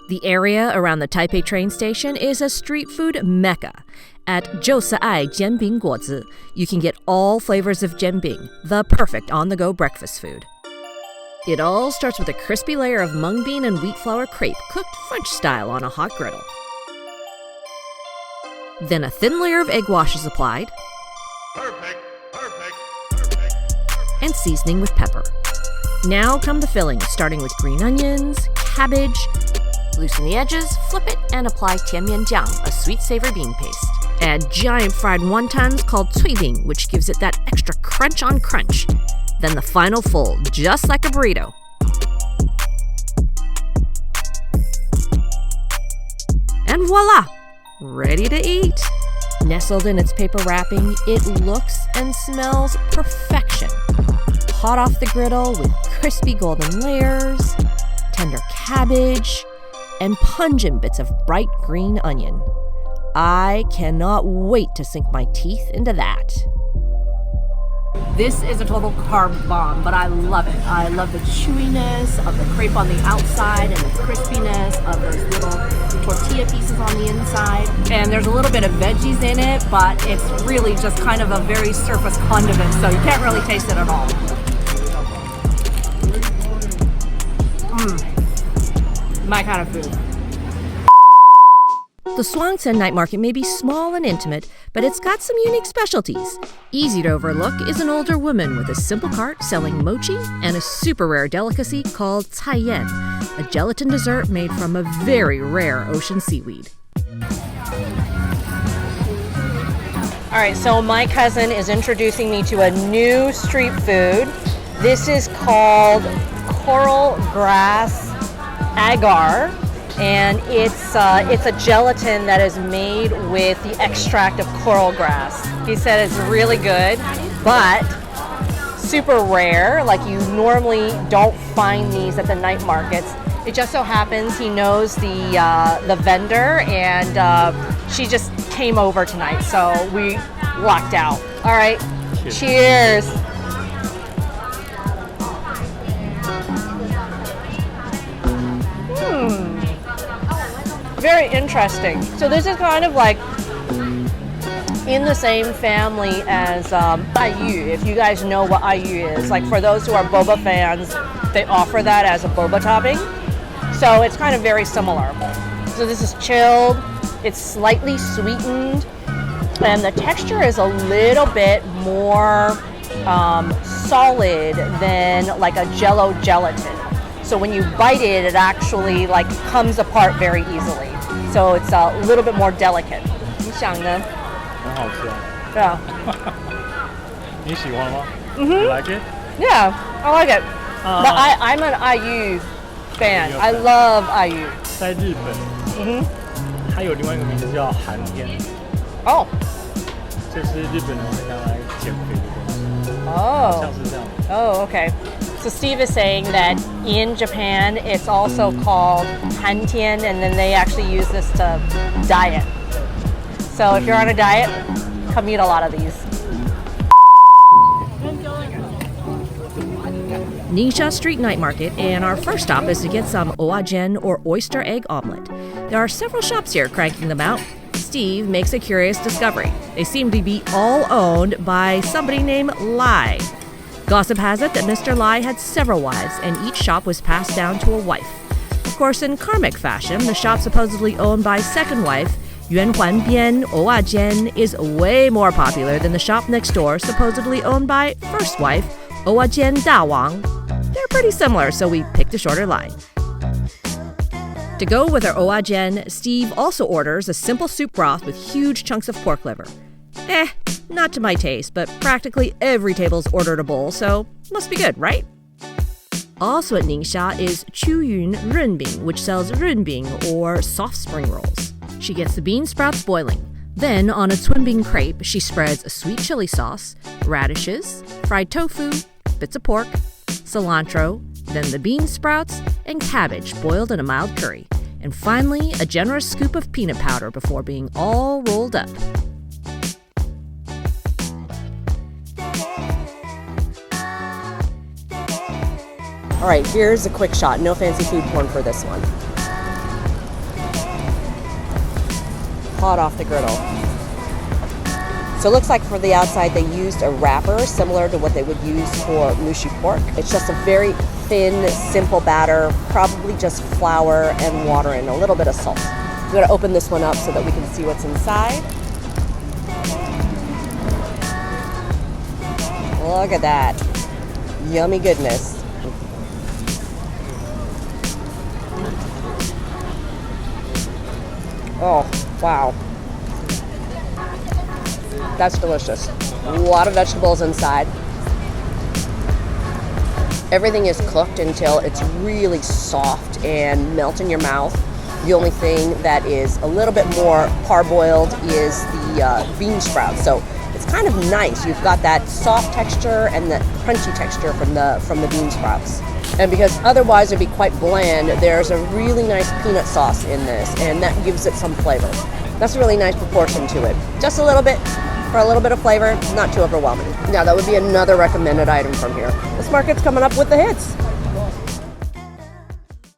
The area around the Taipei train station is a street food mecca. At 就是爱煎饼果子, you can get all flavors of 煎饼, the perfect on-the-go breakfast food. It all starts with a crispy layer of mung bean and wheat flour crepe cooked French style on a hot griddle. Then a thin layer of egg wash is applied. Perfect. And seasoning with pepper. Now come the fillings, starting with green onions, cabbage. Loosen the edges, flip it, and apply tianmianjiang, a sweet savory bean paste. Add giant fried wontons called 脆饼, which gives it that extra crunch on crunch. Then the final fold, just like a burrito. And voila! Ready to eat! Nestled in its paper wrapping, it looks and smells perfection. Hot off the griddle with crispy golden layers, tender cabbage, and pungent bits of bright green onion. I cannot wait to sink my teeth into that. This is a total carb bomb, but I love it. I love the chewiness of the crepe on the outside and the crispiness of those little tortilla pieces on the inside. And there's a little bit of veggies in it, but it's really just kind of a very surface condiment, so you can't really taste it at all. My kind of food. The Shuangcen night market may be small and intimate, but it's got some unique specialties. Easy to overlook is an older woman with a simple cart selling mochi and a super rare delicacy called caiyan, a gelatin dessert made from a very rare ocean seaweed. All right, so my cousin is introducing me to a new street food. This is called coral grass agar. And it's a gelatin that is made with the extract of coral grass. He said it's really good, but super rare. Like, you normally don't find these at the night markets. It just so happens he knows the vendor, and she just came over tonight, so we lucked out. All right, cheers. Very interesting. So this is kind of like in the same family as ayu, if you guys know what ayu is. Like, for those who are boba fans, they offer that as a boba topping. So it's kind of very similar. So this is chilled, it's slightly sweetened, and the texture is a little bit more solid than like a Jell-O gelatin. So when you bite it, it actually like comes apart very easily. So it's a little bit more delicate. 你想呢？很好吃啊。对啊。你喜欢吗？ Mhm. You like it? Yeah, I like it. But I'm an IU fan. I love IU. 在日本，它有另外一个名字叫寒天。Oh. 这是日本人会拿来减肥的东西。Oh. 像是这样。Oh, okay. So Steve is saying that in Japan, it's also called hantian, and then they actually use this to diet. So if you're on a diet, come eat a lot of these. Ningxia Street Night Market, and our first stop is to get some oajen or oyster egg omelet. There are several shops here cranking them out. Steve makes a curious discovery. They seem to be all owned by somebody named Lai. Gossip has it that Mr. Lai had several wives, and each shop was passed down to a wife. Of course, in karmic fashion, the shop supposedly owned by second wife, Yuan Huan Bian Oajian, is way more popular than the shop next door, supposedly owned by first wife, Oajian Da Wang. They're pretty similar, so we picked a shorter line. To go with our oajian, Steve also orders a simple soup broth with huge chunks of pork liver. Not to my taste, but practically every table's ordered a bowl, so must be good, right? Also at Ningxia is Chuyun Renbing, which sells renbing or soft spring rolls. She gets the bean sprouts boiling. Then on a cunbing crepe, she spreads a sweet chili sauce, radishes, fried tofu, bits of pork, cilantro, then the bean sprouts, and cabbage boiled in a mild curry. And finally, a generous scoop of peanut powder before being all rolled up. All right, here's a quick shot. No fancy food porn for this one. hot off the griddle. So it looks like for the outside they used a wrapper similar to what they would use for mushi pork. It's just a very thin, simple batter, probably just flour and water and a little bit of salt. I'm gonna open this one up so that we can see what's inside. Look at that. Yummy goodness. Oh, wow. That's delicious. A lot of vegetables inside. Everything is cooked until it's really soft and melt in your mouth. The only thing that is a little bit more parboiled is the bean sprouts. So it's kind of nice. You've got that soft texture and that crunchy texture from the bean sprouts. And because otherwise it'd be quite bland, there's a really nice peanut sauce in this, and that gives it some flavor. That's a really nice proportion to it. Just a little bit for a little bit of flavor, not too overwhelming. Now that would be another recommended item from here. This market's coming up with the hits.